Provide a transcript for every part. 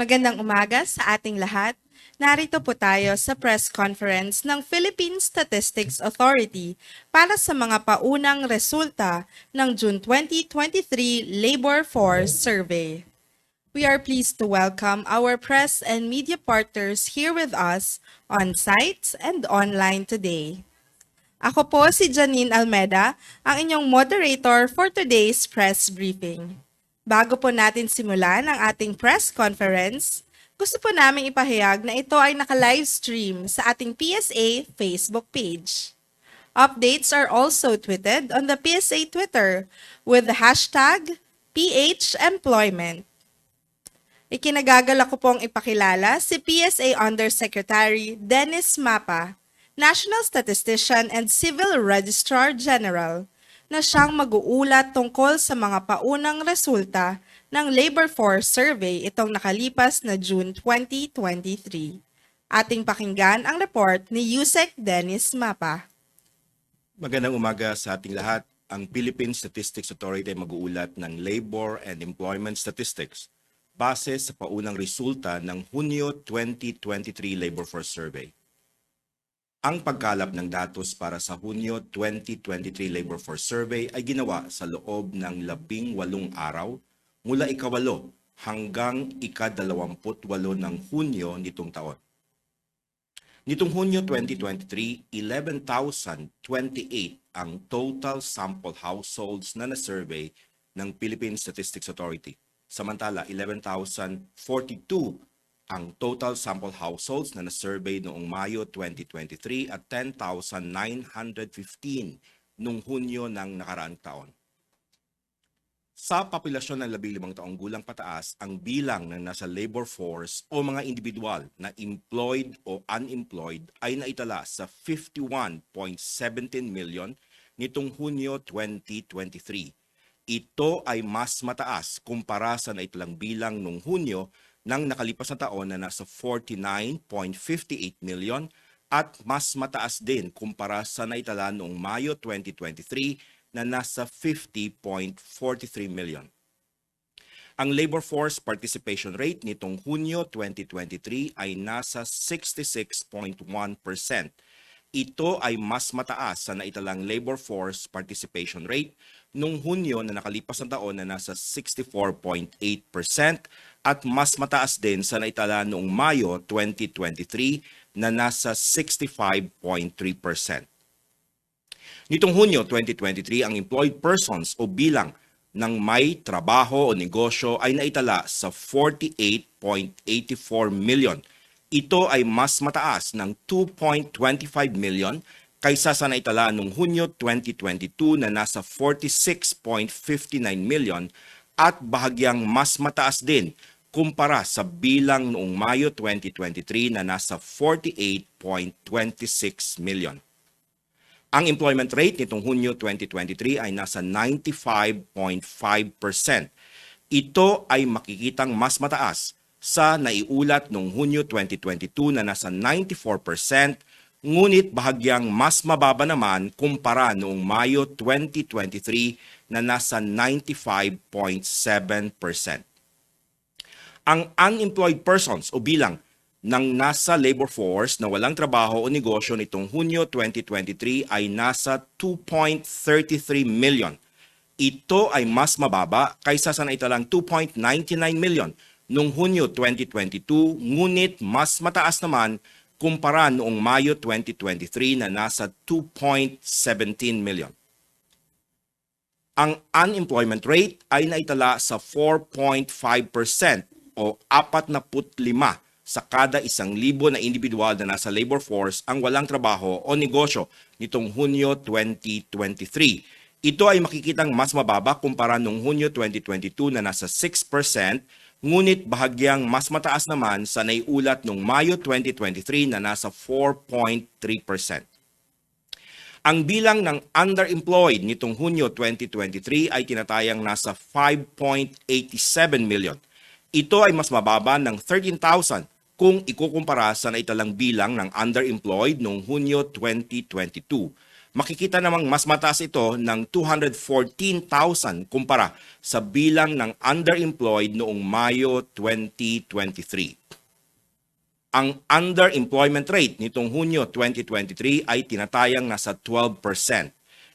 Magandang umaga sa ating lahat. Narito po tayo sa press conference ng Philippine Statistics Authority para sa mga paunang resulta ng June 2023 Labor Force Survey. We are pleased to welcome our press and media partners here with us on site and online today. Ako po si Janine Almeda, ang inyong moderator for today's press briefing. Bago po natin simulan ang ating press conference, gusto po naming ipahayag na ito ay naka-livestream sa ating PSA Facebook page. Updates are also tweeted on the PSA Twitter with the hashtag PHEmployment. Ikinagagalak ko pong ipakilala si PSA Undersecretary Dennis Mapa, National Statistician and Civil Registrar General, na siyang mag-uulat tungkol sa mga paunang resulta ng Labor Force Survey itong nakalipas na June 2023. Ating pakinggan ang report ni Yusek Dennis Mapa. Magandang umaga sa ating lahat. Ang Philippine Statistics Authority ay mag-uulat ng Labor and Employment Statistics base sa paunang resulta ng Hunyo 2023 Labor Force Survey. Ang pagkalap ng datos para sa Hunyo 2023 Labor Force Survey ay ginawa sa loob ng 18 araw mula ika-8 hanggang ika-28 ng Hunyo nitong taon. Nitong Hunyo 2023, 11,028 ang total sample households na na-survey ng Philippine Statistics Authority. Samantala, 11,042 ang total sample households na na-survey noong Mayo 2023 at 10,915 noong Hunyo ng nakaraang taon. Sa populasyon ng 15 taong gulang pataas, ang bilang ng nasa labor force o mga individual na employed o unemployed ay naitala sa 51.17 million nitong Hunyo 2023. Ito ay mas mataas kumpara sa naitalang bilang noong Hunyo ng nakalipas na taon na nasa 49.58 million at mas mataas din kumpara sa naitala noong Mayo 2023 na nasa 50.43 million. Ang labor force participation rate nitong Hunyo 2023 ay nasa 66.1%. Ito ay mas mataas sa naitalang labor force participation rate noong Hunyo na nakalipas na taon na nasa 64.8% at mas mataas din sa naitala noong Mayo 2023 na nasa 65.3%. Nitong Hunyo 2023, ang employed persons o bilang ng may trabaho o negosyo ay naitala sa 48.84 million. Ito ay mas mataas ng 2.25 million kaysa sa naitala noong Hunyo 2022 na nasa 46.59 million at bahagyang mas mataas din kumpara sa bilang noong Mayo 2023 na nasa 48.26 million. Ang employment rate nitong Hunyo 2023 ay nasa 95.5%. Ito ay makikitang mas mataas sa naiulat noong Hunyo 2022 na nasa 94%, ngunit bahagyang mas mababa naman kumpara noong Mayo 2023 na nasa 95.7%. Ang unemployed persons o bilang ng nasa labor force na walang trabaho o negosyo nitong Hunyo 2023 ay nasa 2.33 million. Ito ay mas mababa kaysa sa naitalang 2.99 million noong Hunyo 2022, ngunit mas mataas naman kumpara noong Mayo 2023 na nasa 2.17 million. Ang unemployment rate ay naitala sa 4.5% o 45 sa kada 1,000 na individual na nasa labor force ang walang trabaho o negosyo nitong Hunyo 2023. Ito ay makikitang mas mababa kumpara noong Hunyo 2022 na nasa 6%, ngunit bahagyang mas mataas naman sa naiulat noong Mayo 2023 na nasa 4.3%. Ang bilang ng underemployed nitong Hunyo 2023 ay tinatayang nasa 5.87 million. Ito ay mas mababa ng 13,000 kung ikukumpara sa naitalang bilang ng underemployed noong Hunyo 2022. makikita namang mas mataas ito ng 214,000 kumpara sa bilang ng underemployed noong Mayo 2023. Ang underemployment rate nitong Hunyo 2023 ay tinatayang nasa 12%.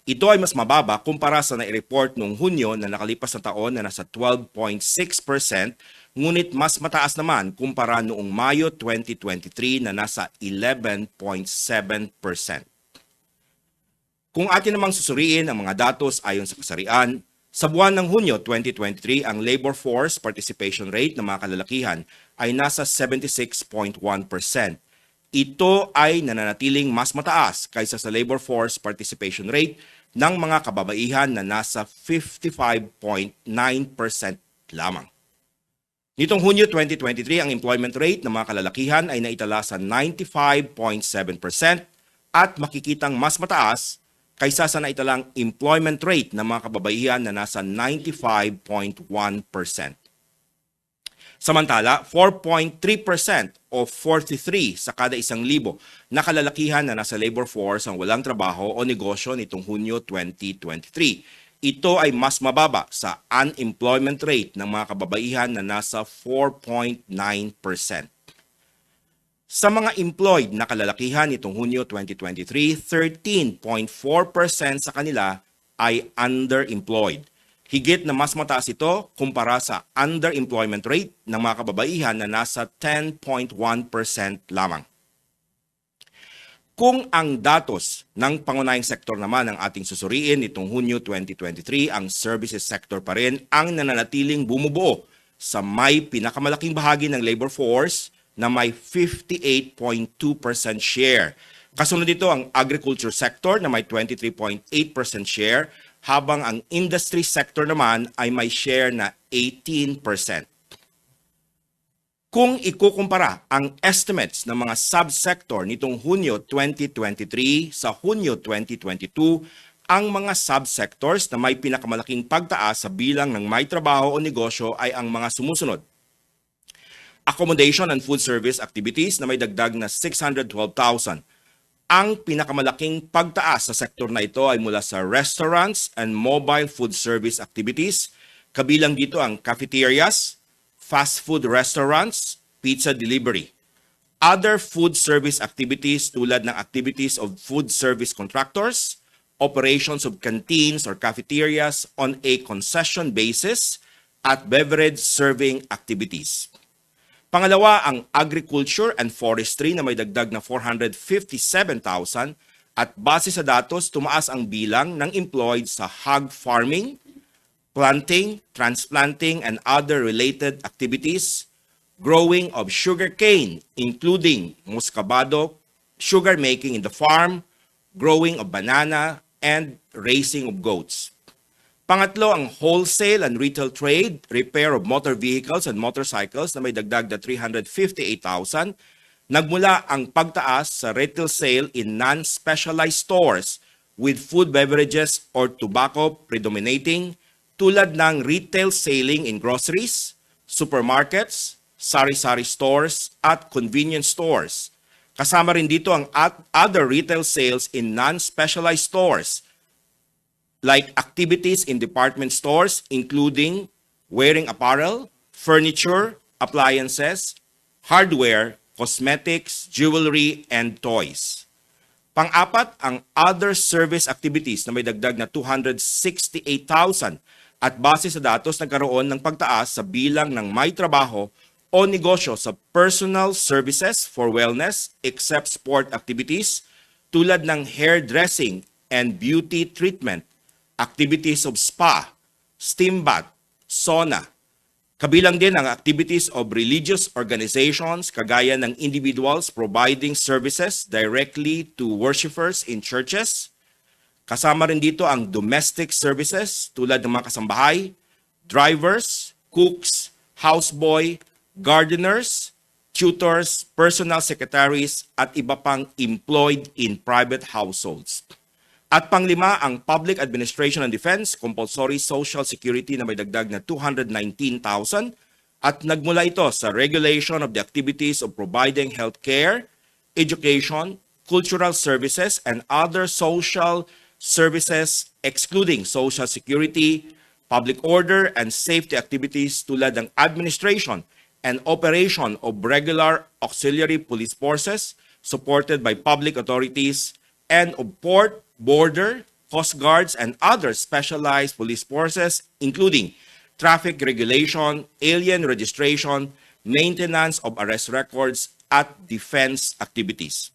Ito ay mas mababa kumpara sa nai-report noong Hunyo na nakalipas na taon na nasa 12.6%, ngunit mas mataas naman kumpara noong Mayo 2023 na nasa 11.7%. Kung atin namang susuriin ang mga datos ayon sa kasarian, sa buwan ng Hunyo 2023, ang labor force participation rate ng mga kalalakihan ay nasa 76.1%. Ito ay nananatiling mas mataas kaysa sa labor force participation rate ng mga kababaihan na nasa 55.9% lamang. Nitong Hunyo 2023, ang employment rate ng mga kalalakihan ay naitala sa 95.7% at makikitang mas mataas kaysa sa naitalang employment rate ng mga kababaihan na nasa 95.1%. Samantala, 4.3% o 43 sa kada 1,000 na kalalakihan na nasa labor force ang walang trabaho o negosyo nitong Hunyo 2023. Ito ay mas mababa sa unemployment rate ng mga kababaihan na nasa 4.9%. Sa mga employed na kalalakihan nitong Hunyo 2023, 13.4% sa kanila ay underemployed. Higit na mas mataas ito kumpara sa underemployment rate ng mga kababaihan na nasa 10.1% lamang. Kung ang datos ng pangunahing sektor naman ang ating susuriin nitong Hunyo 2023, ang services sector pa rin ang nananatiling bumubuo sa may pinakamalaking bahagi ng labor force na may 58.2% share. Kasunod dito ang agriculture sector na may 23.8% share, habang ang industry sector naman ay may share na 18%. Kung ikukumpara ang estimates ng mga subsector nitong Hunyo 2023 sa Hunyo 2022, ang mga subsectors na may pinakamalaking pagtaas sa bilang ng may trabaho o negosyo ay ang mga sumusunod. Accommodation and food service activities na may dagdag na 612,000. Ang pinakamalaking pagtaas sa sektor na ito ay mula sa restaurants and mobile food service activities. Kabilang dito ang cafeterias, fast food restaurants, pizza delivery. Other food service activities tulad ng activities of food service contractors, operations of canteens or cafeterias on a concession basis, at beverage serving activities. Pangalawa, ang agriculture and forestry na may dagdag na 457,000 at base sa datos, tumaas ang bilang ng employed sa hog farming, planting, transplanting, and other related activities, growing of sugarcane, including muscovado, sugar making in the farm, growing of banana, and raising of goats. Pangatlo, ang wholesale and retail trade, repair of motor vehicles and motorcycles na may dagdag na 358,000. Nagmula ang pagtaas sa retail sale in non-specialized stores with food beverages or tobacco predominating, tulad ng retail selling in groceries, supermarkets, sari-sari stores, at convenience stores. Kasama rin dito ang other retail sales in non-specialized stores like activities in department stores including wearing apparel, furniture, appliances, hardware, cosmetics, jewelry, and toys. Pang-apat, ang other service activities na may dagdag na 268,000 at base sa datos nagkaroon ng pagtaas sa bilang ng may trabaho o negosyo sa personal services for wellness except sport activities tulad ng hairdressing and beauty treatment, activities of spa, steam bath, sauna. Kabilang din ang activities of religious organizations kagaya ng individuals providing services directly to worshipers in churches. Kasama rin dito ang domestic services tulad ng mga kasambahay, drivers, cooks, houseboy, gardeners, tutors, personal secretaries, at iba pang employed in private households. At panglima, ang Public Administration and Defense Compulsory Social Security na may dagdag na 219,000 at nagmula ito sa regulation of the activities of providing healthcare, education, cultural services, and other social services excluding social security, public order, and safety activities tulad ng administration and operation of regular auxiliary police forces supported by public authorities and of port, border, coast guards, and other specialized police forces including traffic regulation, alien registration, maintenance of arrest records, at defense activities.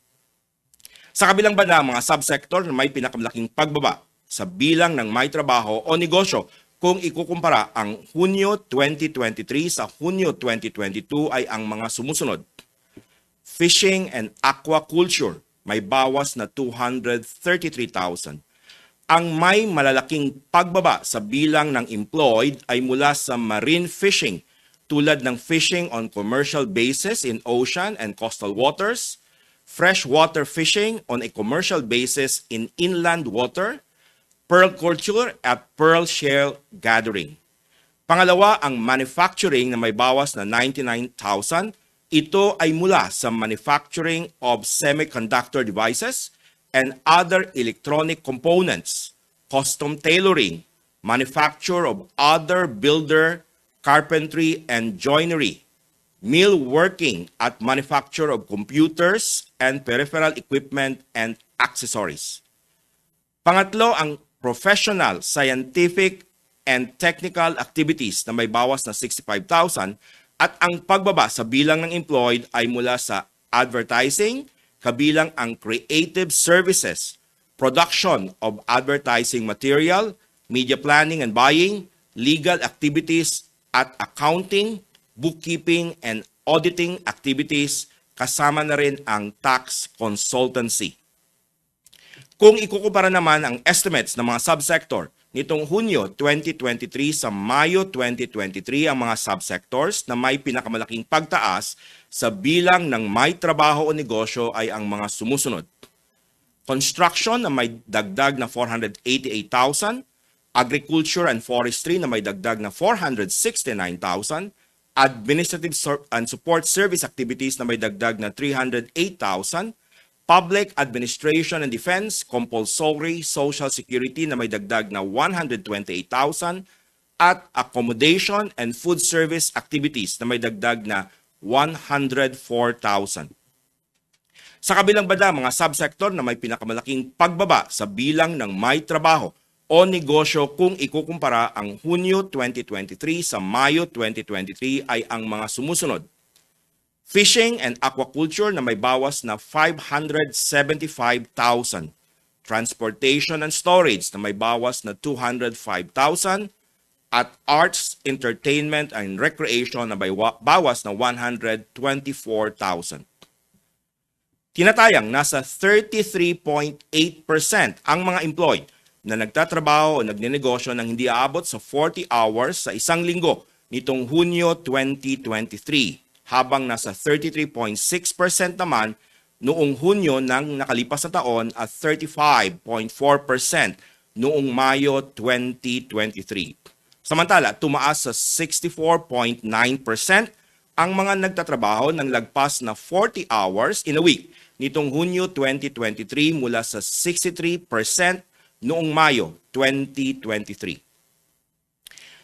Sa kabilang banda, mga subsector na may pinakamalaking pagbaba sa bilang ng may trabaho o negosyo kung ikukumpara ang Hunyo 2023 sa Hunyo 2022 ay ang mga sumusunod. Fishing and aquaculture, may bawas na 233,000. Ang may malalaking pagbaba sa bilang ng employed ay mula sa marine fishing, tulad ng fishing on commercial basis in ocean and coastal waters, freshwater fishing on a commercial basis in inland water, pearl culture at pearl shell gathering. Pangalawa, ang manufacturing na may bawas na 99,000. Ito ay mula sa manufacturing of semiconductor devices and other electronic components, custom tailoring, manufacture of other builder, carpentry, and joinery, millworking at manufacture of computers and peripheral equipment and accessories. Pangatlo, ang professional, scientific, and technical activities na may bawas na 65,000 at ang pagbaba sa bilang ng employed ay mula sa advertising, kabilang ang creative services, production of advertising material, media planning and buying, legal activities, at accounting, bookkeeping, and auditing activities, kasama na rin ang tax consultancy. Kung ikukumpara naman ang estimates ng mga subsector nitong Hunyo 2023 sa Mayo 2023, ang mga subsectors na may pinakamalaking pagtaas sa bilang ng may trabaho o negosyo ay ang mga sumusunod. Construction na may dagdag na 488,000, agriculture and forestry na may dagdag na 469,000, administrative and support service activities na may dagdag na 308,000, public administration and defense, compulsory social security na may dagdag na 128,000, at accommodation and food service activities na may dagdag na 104,000. Sa kabilang banda, mga subsector na may pinakamalaking pagbaba sa bilang ng may trabaho o negosyo kung ikukumpara ang Hunyo 2023 sa Mayo 2023 ay ang mga sumusunod. Fishing and aquaculture na may bawas na 575,000. Transportation and storage na may bawas na 205,000. At arts, entertainment, and recreation na may bawas na 124,000. Tinatayang nasa 33.8% ang mga employed na nagtatrabaho o nagnenegosyo ng hindi aabot sa 40 hours sa isang linggo nitong Hunyo 2023, habang nasa 33.6% naman noong Hunyo ng nakalipas na taon at 35.4% noong Mayo 2023. Samantala, tumaas sa 64.9% ang mga nagtatrabaho ng lagpas na 40 hours in a week nitong Hunyo 2023 mula sa 63% noong Mayo 2023.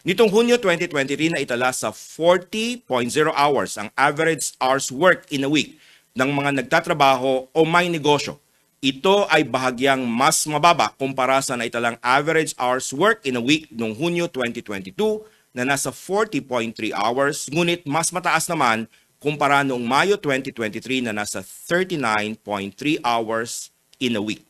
Nitong Hunyo 2023 na itala sa 40.0 hours ang average hours work in a week ng mga nagtatrabaho o may negosyo. Ito ay bahagyang mas mababa kumpara sa naitalang average hours work in a week noong Hunyo 2022 na nasa 40.3 hours, ngunit mas mataas naman kumpara noong Mayo 2023 na nasa 39.3 hours in a week.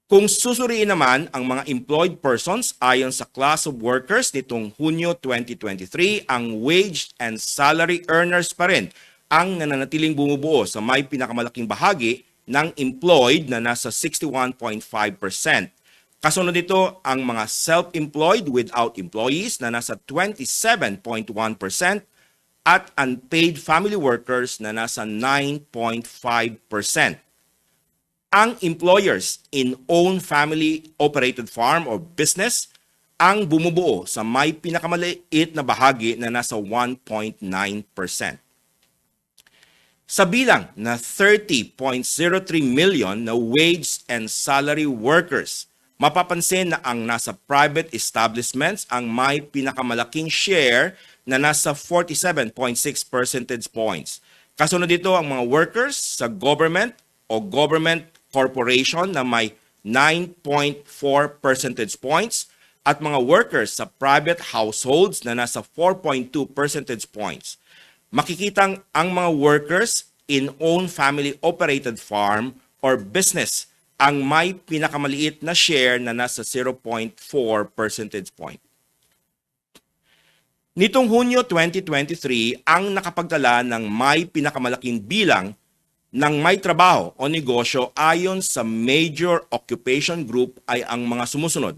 Kung susuriin naman ang mga employed persons ayon sa class of workers nitong Hunyo 2023, ang wage and salary earners pa rin ang nananatiling bumubuo sa may pinakamalaking bahagi ng employed na nasa 61.5%. Kasunod nito ang mga self-employed without employees na nasa 27.1% at unpaid family workers na nasa 9.5%. Ang employers in own family-operated farm or business ang bumubuo sa may pinakamaliit na bahagi na nasa 1.9%. Sa bilang na 30.03 million na wage and salary workers, mapapansin na ang nasa private establishments ang may pinakamalaking share na nasa 47.6 percentage points. Kasunod dito ang mga workers sa government o government corporation na may 9.4 percentage points at mga workers sa private households na nasa 4.2 percentage points. Makikitang ang mga workers in own family-operated farm or business ang may pinakamaliit na share na nasa 0.4 percentage point. Nitong Hunyo 2023, ang nakapagtala ng may pinakamalaking bilang ng may trabaho o negosyo ayon sa major occupation group ay ang mga sumusunod.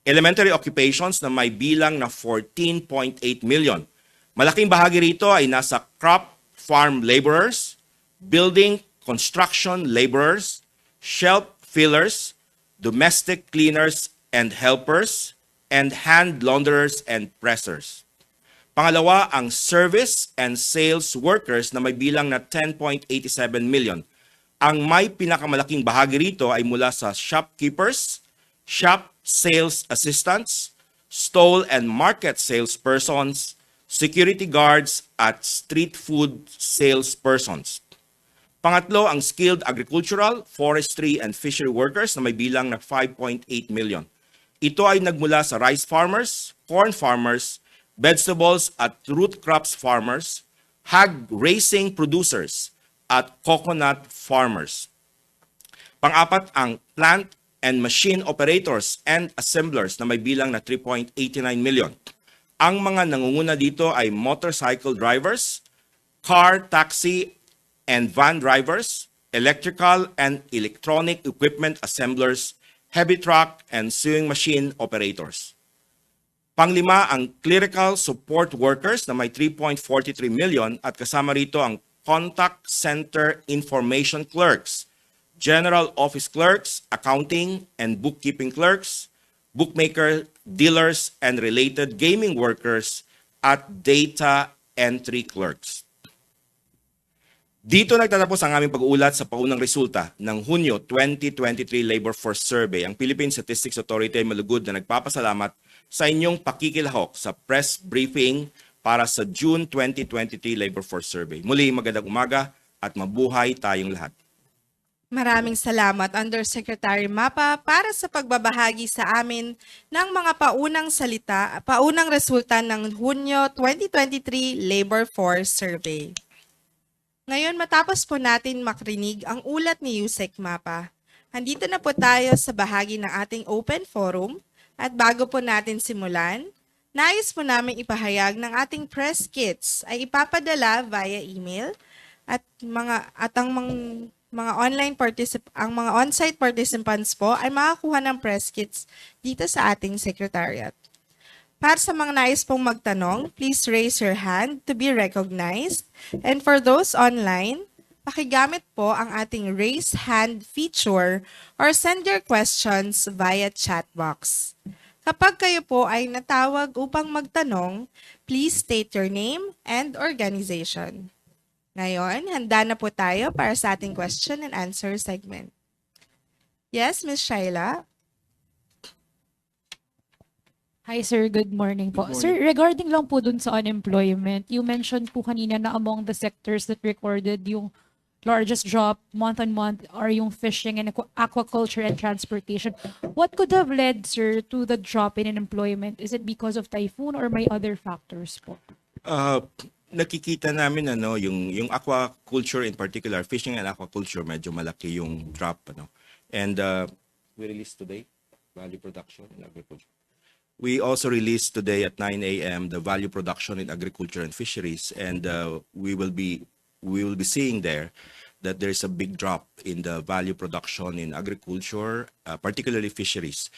Elementary occupations na may bilang na 14.8 million. Malaking bahagi rito ay nasa crop farm laborers, building construction laborers, shelf fillers, domestic cleaners and helpers, and hand launderers and pressers. Pangalawa, ang service and sales workers na may bilang na 10.87 million. Ang may pinakamalaking bahagi rito ay mula sa shopkeepers, shop sales assistants, stall and market salespersons, security guards, at street food salespersons. Pangatlo, ang skilled agricultural, forestry, and fishery workers na may bilang na 5.8 million. Ito ay nagmula sa rice farmers, corn farmers, vegetables at root crops farmers, hog raising producers, at coconut farmers. Pang-apat, ang plant and machine operators and assemblers na may bilang na 3.89 million. Ang mga nangunguna dito ay motorcycle drivers, car, taxi, and van drivers, electrical and electronic equipment assemblers, heavy truck, and sewing machine operators. Panglima, ang clerical support workers na may 3.43 million at kasama rito ang contact center information clerks, general office clerks, accounting and bookkeeping clerks, bookmaker, dealers, and related gaming workers at data entry clerks. Dito nagtatapos ang aming pag-uulat sa paunang resulta ng Hunyo 2023 Labor Force Survey. Ang Philippine Statistics Authority ay malugod na nagpapasalamat sa inyong pakikilahok sa press briefing para sa June 2023 Labor Force Survey. Muli, magandang umaga at mabuhay tayong lahat. Maraming salamat, Undersecretary Mapa, para sa pagbabahagi sa amin ng mga paunang resulta ng Hunyo 2023 Labor Force Survey. Ngayon, matapos po natin makrinig ang ulat ni Yusek Mapa, andito na po tayo sa bahagi ng ating open forum at bago po natin simulan, nais po namin ipahayag ng ating press kits ay ipapadala via email at mga on-site participants po ay makakuha ng press kits dito sa ating secretariat. Para sa mga nais pong magtanong, please raise your hand to be recognized. And for those online, pakigamit po ang ating raise hand feature or send your questions via chat box. Kapag kayo po ay natawag upang magtanong, please state your name and organization. Ngayon, handa na po tayo para sa ating question and answer segment. Yes, Ms. Shaila? Hi sir, good morning po. Sir, regarding lang po dun sa unemployment, you mentioned po kanina na among the sectors that recorded yung largest drop month-on-month are yung fishing and aquaculture and transportation. What could have led, sir, to the drop in employment? Is it because of typhoon or may other factors po? Nakikita namin yung aquaculture in particular, fishing and aquaculture, medyo malaki yung drop And we released today value production in agriculture. We also released today at 9 a.m. the value production in agriculture and fisheries, and we will be seeing there that there's a big drop in the value production in agriculture, particularly fisheries.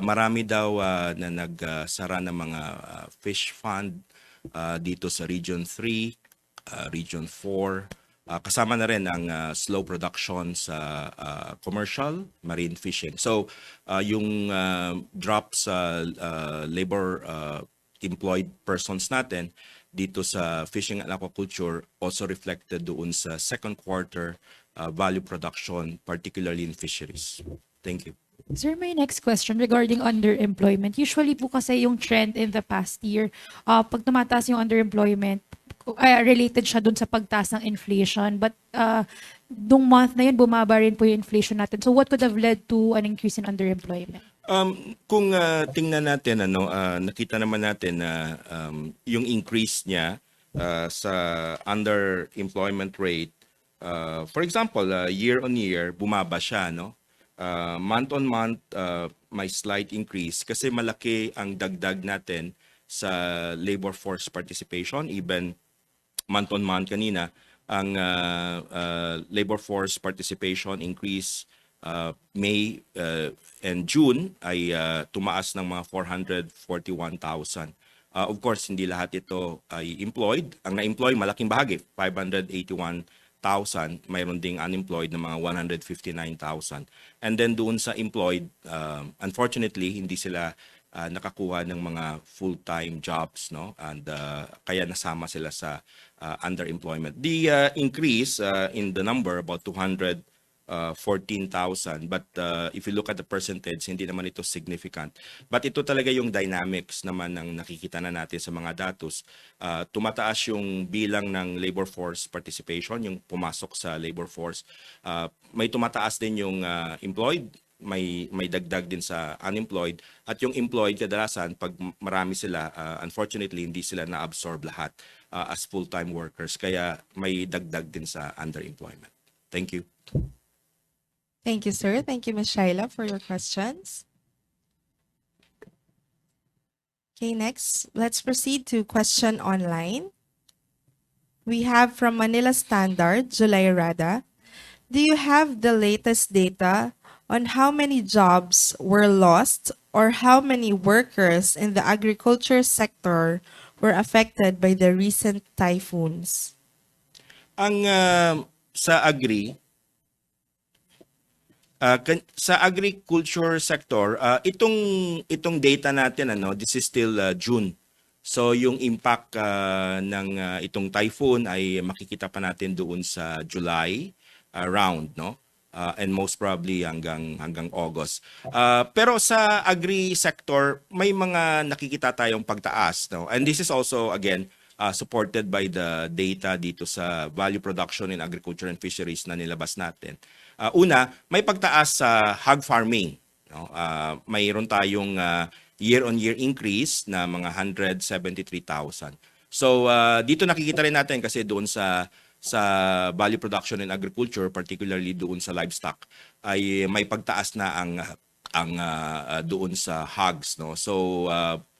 Marami daw na nagsara ng mga fish fund dito sa Region 3, Region 4, kasama na rin ang slow production sa commercial marine fishing. So yung drop sa labor employed persons natin dito sa fishing and aquaculture also reflected doon sa second quarter value production, particularly in fisheries. Thank you. Sir, my next question regarding underemployment. Usually po kasi yung trend in the past year, pag tumataas yung underemployment, related siya dun sa pagtaas ng inflation. But nung month na yun, bumaba rin po yung inflation natin. So what could have led to an increase in underemployment? Kung tingnan natin, nakita naman natin na yung increase niya sa underemployment rate, for example, year on year, bumaba siya, no? Month on month, may slight increase kasi malaki ang dagdag natin sa labor force participation. Even month on month kanina, ang labor force participation increase May and June ay tumaas ng mga 441,000. Of course, hindi lahat ito ay employed. Ang na-employ, malaking bahagi, 581,000. Mayroon ding unemployed na mga 159,000. And then doon sa employed, unfortunately, hindi sila nakakuha ng mga full-time jobs, no? And kaya nasama sila sa underemployment. The increase in the number, about 214,000. But if you look at the percentage, hindi naman ito significant. But ito talaga yung dynamics naman ng nakikita na natin sa mga datos. Tumataas yung bilang ng labor force participation, yung pumasok sa labor force. May tumataas din yung employed, may dagdag din sa unemployed. At yung employed, kadalasan, pag marami sila, unfortunately, hindi sila na-absorb lahat as full-time workers. Kaya may dagdag din sa underemployment. Thank you. Thank you, sir. Thank you, Ms. Shaila, for your questions. Okay, next, let's proceed to question online. We have from Manila Standard, Julay Rada. Do you have the latest data on how many jobs were lost or how many workers in the agriculture sector were affected by the recent typhoons? Ang sa agriculture sector, itong data natin, this is still June. So yung impact ng itong typhoon ay makikita pa natin doon sa July round, no? And most probably hanggang August. Pero sa agri sector, may mga nakikita tayong pagtaas, no? And this is also again supported by the data dito sa value production in agriculture and fisheries na nilabas natin. Una, may pagtaas sa hog farming, no? Mayroon tayong year-on-year increase na mga 173,000. So dito nakikita rin natin kasi doon sa value production in agriculture, particularly doon sa livestock, ay may pagtaas na ang doon sa hogs, no? So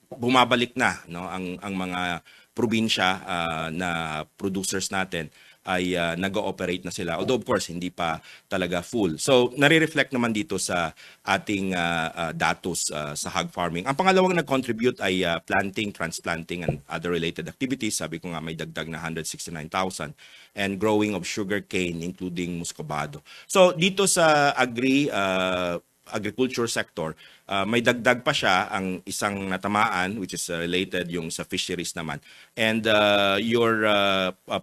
bumabalik na, no, ang mga probinsya na producers natin ay nag-ooperate na sila. Although of course hindi pa talaga full. So nare-reflect naman dito sa ating datos sa hog farming. Ang pangalawang nag-contribute ay planting, transplanting and other related activities. Sabi ko nga may dagdag na 169,000 and growing of sugarcane including muscovado. So dito sa agriculture sector, may dagdag pa siya ang isang natamaan which is related yung sa fisheries naman. And your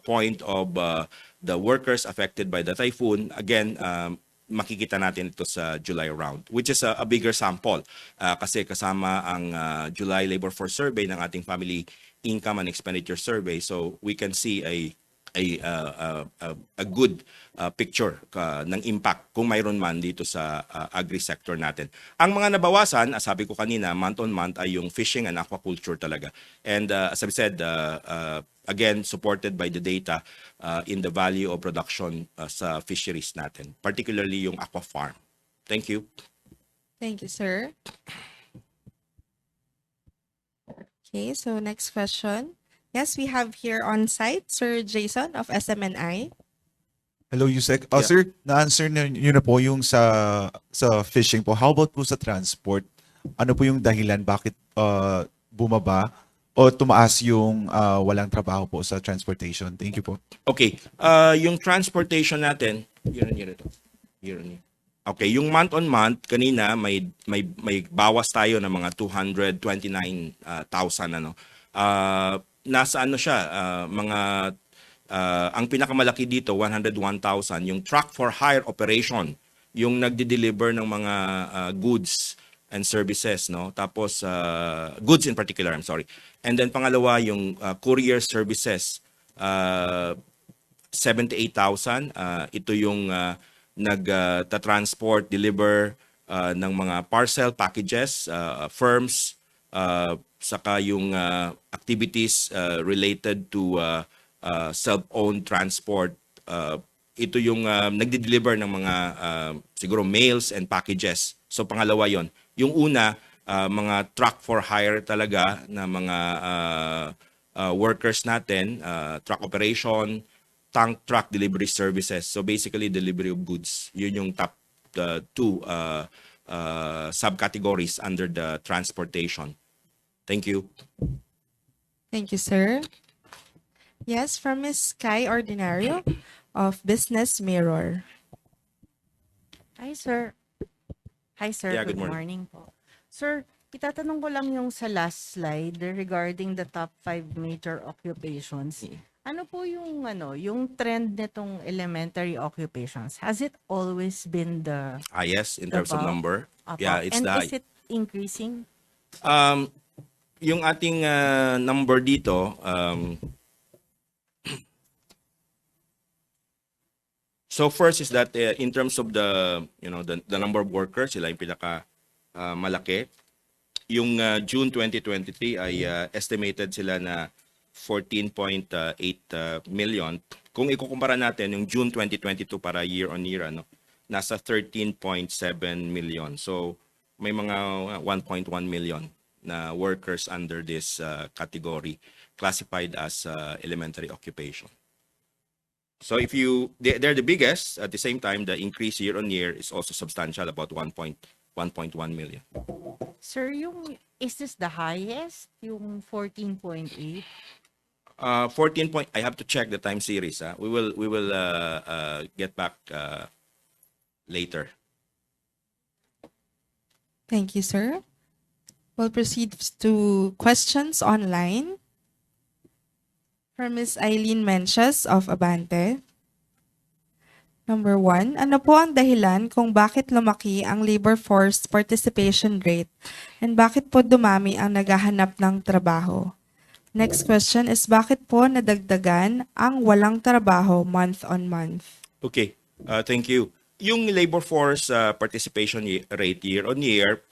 point of the workers affected by the typhoon, again, makikita natin ito sa July round, which is a bigger sample kasi kasama ang July Labor Force Survey ng ating Family Income and Expenditure Survey. So we can see a good picture ng impact kung mayroon man dito sa agri-sector natin. Ang mga nabawasan, sabi ko kanina, month on month ay yung fishing and aquaculture talaga. And as I said, again, supported by the data in the value of production sa fisheries natin, particularly yung aqua farm. Thank you. Thank you, sir. Okay, so next question. Yes, we have here on site Sir Jason of SMNI. Hello, Yusek. Yeah. Sir, na-answer niyo na po yung sa fishing po. How about po sa transport? Ano po yung dahilan bakit bumaba o tumaas yung walang trabaho po sa transportation? Thank you po. Okay, yung transportation natin, year ito. Okay, yung month on month kanina may bawas tayo ng mga 229,000 ano. nasa ano siya, ang pinakamalaki dito, 101,000, yung truck for hire operation, yung nagde-deliver ng mga goods and services, no? Tapos goods in particular, I'm sorry. And then pangalawa yung courier services, 78,000. Ito yung nag-transport, deliver ng mga parcel packages, firms, saka yung activities related to self-owned transport. Ito yung nagde-deliver ng mga siguro mails and packages. So pangalawa yon. Yung una, mga truck for hire talaga na mga workers natin, truck operation, tank truck delivery services. So basically delivery of goods. Yun yung top two subcategories under the transportation. Thank you. Thank you, sir. Yes, from Ms. Sky Ordinario of Business Mirror. Hi, sir. Hi, sir. Yeah, good Good morning po. Sir, itatanong ko lang yung sa last slide regarding the top 5 major occupations. Ano po yung trend nitong elementary occupations? Has it always been the Yes, in terms of bulk? number. Apo? Yeah, it's And the is it increasing? Yung ating number dito, so first is that in terms of the the number of workers, sila yung pinaka malaki. Yung June 2023 ay estimated sila na 14.8 million. Kung ikukumpara natin yung June 2022 para year on year, nasa 13.7 million. So may mga 1.1 million na workers under this category classified as elementary occupation. So if they're the biggest, at the same time, the increase year on year is also substantial, about 1.1 million. Sir, is this the highest? Yung 14.8? 14 point, I have to check the time series. We will get back later. Thank you, sir. We'll proceed to questions online. From Ms. Eileen Mencias of Abante. Number 1, ano po ang dahilan kung bakit lumaki ang labor force participation rate and bakit po dumami ang naghahanap ng trabaho? Next question is bakit po nadagdagan ang walang trabaho month on month? Okay, thank you. Yung labor force participation rate year on year,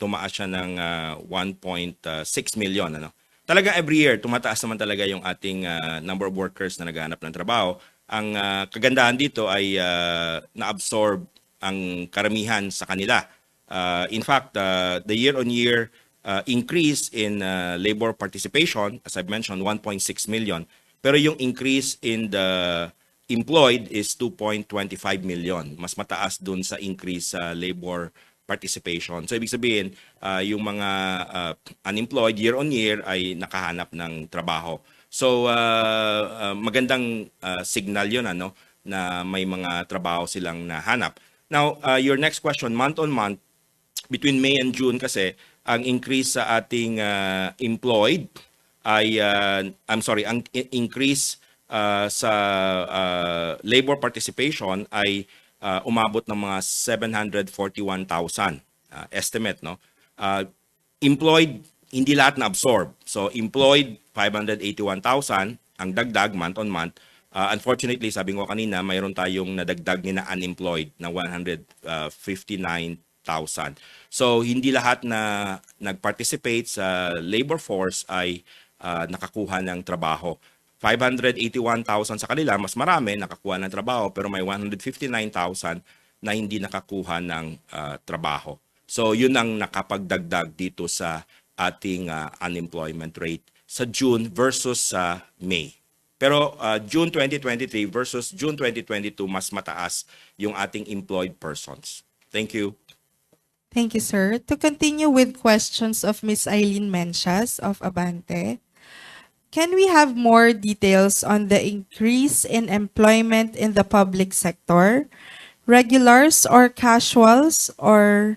tumaas siya ng 1.6 million. Talaga every year, tumataas naman talaga yung ating number of workers na naghahanap ng trabaho. Ang kagandahan dito ay na-absorb ang karamihan sa kanila. In fact, the year-on-year increase in labor participation, as I've mentioned, 1.6 million. Pero yung increase in the employed is 2.25 million. Mas mataas dun sa increase sa labor participation. So ibig sabihin, yung mga unemployed year-on-year ay nakahanap ng trabaho. So magandang signal 'yon na may mga trabaho silang nahanap. Now, your next question, month on month between May and June kasi ang increase sa ating employed ay ang increase sa labor participation ay umabot ng mga 741,000 estimate, employed hindi lahat na absorb. So employed 581,000 ang dagdag month on month. Unfortunately, sabi ko kanina, mayroon tayong nadagdag na unemployed na 159,000. So hindi lahat na nag-participate sa labor force ay nakakuha ng trabaho. 581,000 sa kanila, mas marami nakakuha ng trabaho, pero may 159,000 na hindi nakakuha ng trabaho. So yun ang nakapagdagdag dito sa ating unemployment rate sa June versus sa May. Pero June 2023 versus June 2022, mas mataas yung ating employed persons. Thank you. Thank you, sir. To continue with questions of Ms. Eileen Mencias of Abante, can we have more details on the increase in employment in the public sector? Regulars or casuals or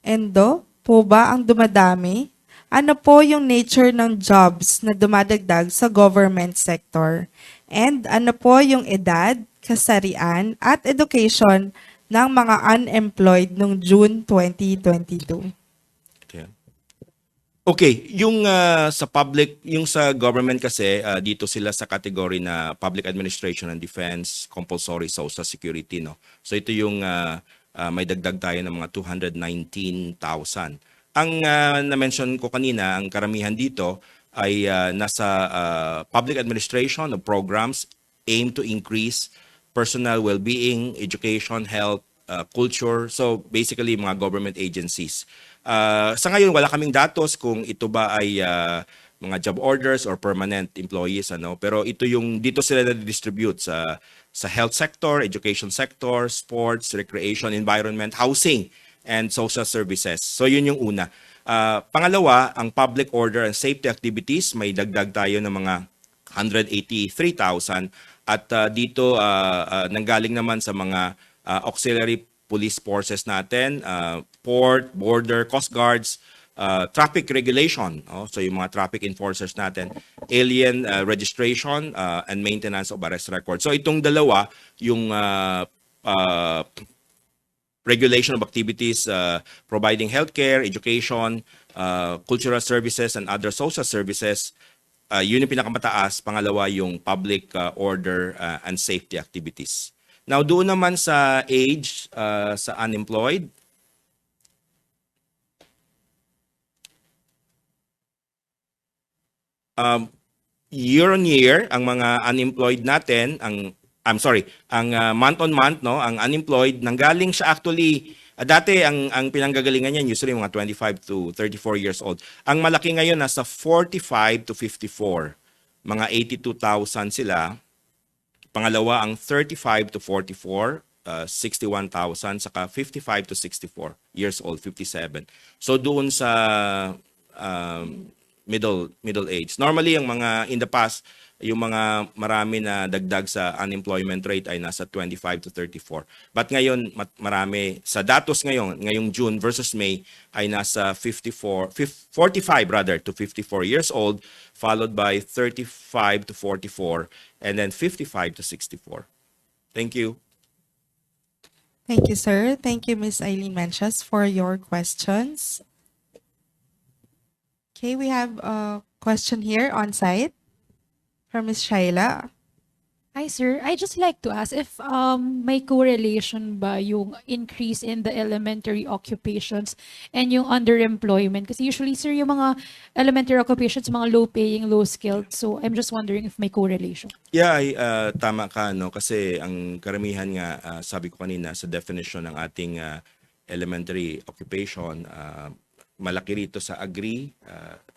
endo po ba ang dumadami? ano po yung nature ng jobs na dumadagdag sa government sector? And ano po yung edad, kasarian, at education ng mga unemployed noong June 2022? Okay. Okay, yung sa public, yung sa government kasi dito sila sa category na Public Administration and Defense, Compulsory Social Security, no. So ito yung may dagdag tayo ng mga 219,000. Ang na-mention ko kanina, ang karamihan dito ay nasa public administration of programs aim to increase personal well-being, education, health, culture. So basically mga government agencies. Sa ngayon wala kaming datos kung ito ba ay mga job orders or permanent employees, ano, pero ito yung dito sila na-distribute sa health sector, education sector, sports, recreation, environment, housing, and social services. So yun yung una. Pangalawa, ang public order and safety activities, may dagdag tayo ng mga 183,000 at dito nanggaling naman sa mga auxiliary police forces natin, port, border, coast guards, traffic regulation, so yung mga traffic enforcers natin, alien registration and maintenance of arrest record. So itong dalawa, yung regulation of activities providing healthcare, education, cultural services, and other social services, yun yung pinakamataas. Pangalawa, yung public order and safety activities. Now, doon naman sa age, sa unemployed, year on year, ang mga unemployed natin, ang month on month, no, ang unemployed nanggaling siya actually dati ang pinanggagalingan niyan usually mga 25 to 34 years old. Ang malaki ngayon nasa 45 to 54. Mga 82,000 sila. Pangalawa ang 35 to 44, 61,000, saka 55 to 64 years old, 57. So doon sa middle age. Normally yung mga in the past, yung mga marami na dagdag sa unemployment rate ay nasa 25 to 34. But ngayon marami sa datos ngayong June versus May ay nasa 45 rather to 54 years old, followed by 35 to 44 and then 55 to 64. Thank you. Thank you, sir. Thank you, Ms. Eileen Menchas, for your questions. Okay, we have a question here on site from Ms. Shaila. Hi, sir. I just like to ask if may correlation ba yung increase in the elementary occupations and yung underemployment? Kasi usually, sir, yung mga elementary occupations, mga low-paying, low-skilled. So I'm just wondering if may correlation. Yeah, tama ka, no, kasi ang karamihan nga sabi ko kanina sa definition ng ating elementary occupation, malaki rito sa agri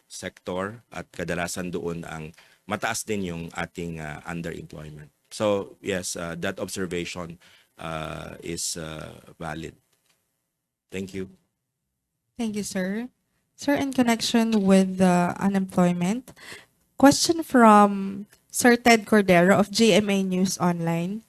sector at kadalasan doon ang mataas din yung ating underemployment. So yes, that observation is valid. Thank you. Thank you, sir. Sir, in connection with the unemployment, question from Sir Ted Cordero of GMA News Online.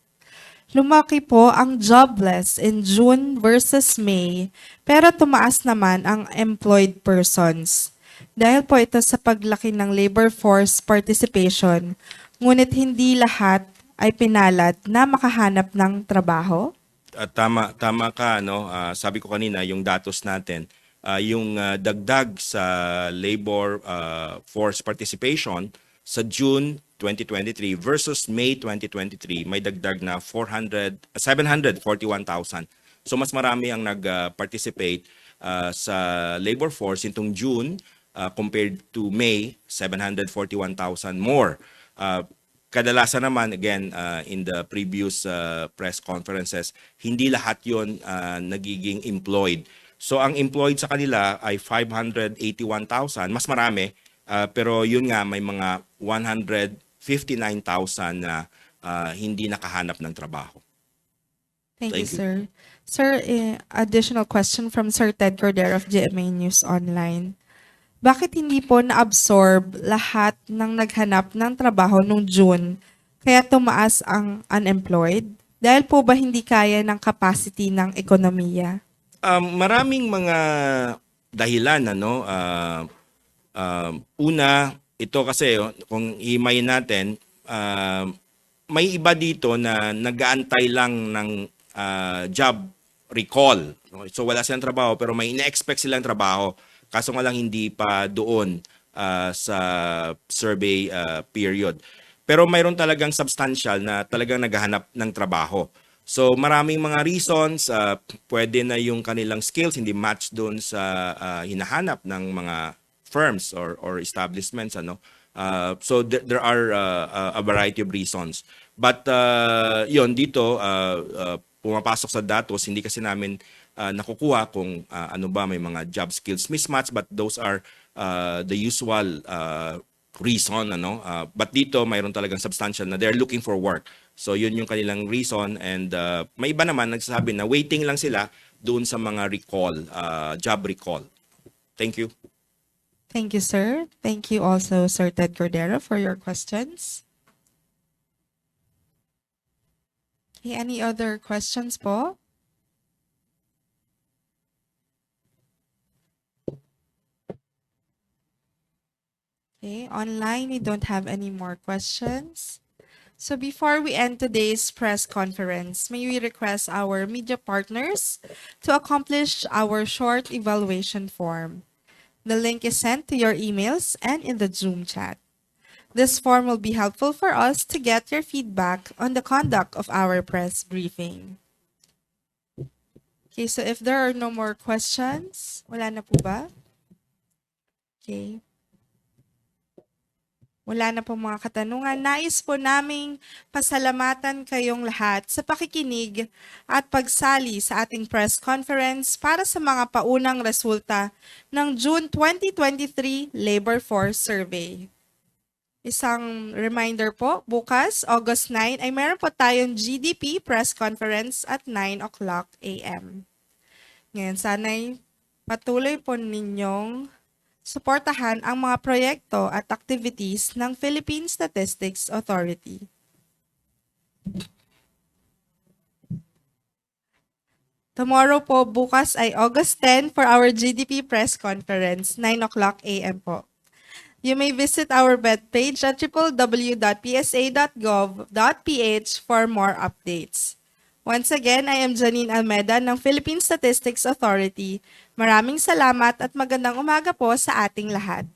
Lumaki po ang jobless in June versus May, pero tumaas naman ang employed persons. Dahil po ito sa paglaki ng labor force participation, ngunit hindi lahat ay pinalad na makahanap ng trabaho? Tama ka, no. Sabi ko kanina yung datos natin, yung dagdag sa labor force participation sa June 2023 versus May 2023, may dagdag na 741,000. So mas marami ang nag-participate sa labor force itong June compared to May, 741,000 more. Kadalasan naman, again, in the previous press conferences, hindi lahat yon nagiging employed. So ang employed sa kanila ay 581,000, mas marami, pero yun nga may mga 159,000 na hindi nakahanap ng trabaho. Thank you, Thank you. sir. Sir, additional question from Sir Ted Cordero of GMA News Online. Bakit hindi po na-absorb lahat ng naghanap ng trabaho noong June, kaya tumaas ang unemployed? Dahil po ba hindi kaya ng capacity ng ekonomiya? Maraming mga dahilan, ano. Una, ito kasi kung himayin natin, may iba dito na nag-aantay lang ng job recall. So wala silang trabaho pero may ina-expect silang trabaho. Kaso nga lang hindi pa doon sa survey period. Pero mayroon talagang substantial na talagang naghahanap ng trabaho. So maraming mga reasons, pwede na yung kanilang skills hindi match doon sa hinahanap ng mga firms or establishments, ano. So there are a variety of reasons. But yon dito pumapasok sa datos, hindi kasi namin nakukuha kung ano ba may mga job skills mismatch, but those are the usual reason, ano. But dito mayroon talagang substantial na they're looking for work. So yun yung kanilang reason, and may iba naman nagsasabi na waiting lang sila doon sa mga recall, job recall. Thank you. Thank you, sir. Thank you also, Sir Ted Cordero, for your questions. Okay, any other questions po? Okay, online, we don't have any more questions. So before we end today's press conference, may we request our media partners to accomplish our short evaluation form. The link is sent to your emails and in the Zoom chat. This form will be helpful for us to get your feedback on the conduct of our press briefing. Okay, so if there are no more questions, wala na po ba? Okay. Wala na po mga katanungan. Nais po naming pasalamatan kayong lahat sa pakikinig at pagsali sa ating press conference para sa mga paunang resulta ng June 2023 Labor Force Survey. Isang reminder po, bukas, August 9, ay meron po tayong GDP press conference at 9 o'clock a.m. Ngayon, sana'y patuloy po ninyong suportahan ang mga proyekto at activities ng Philippine Statistics Authority. Tomorrow po, bukas ay August 10 for our GDP press conference, 9 o'clock a.m. po. You may visit our webpage at www.psa.gov.ph for more updates. Once again, I am Janine Almeda ng Philippine Statistics Authority. Maraming salamat at magandang umaga po sa ating lahat.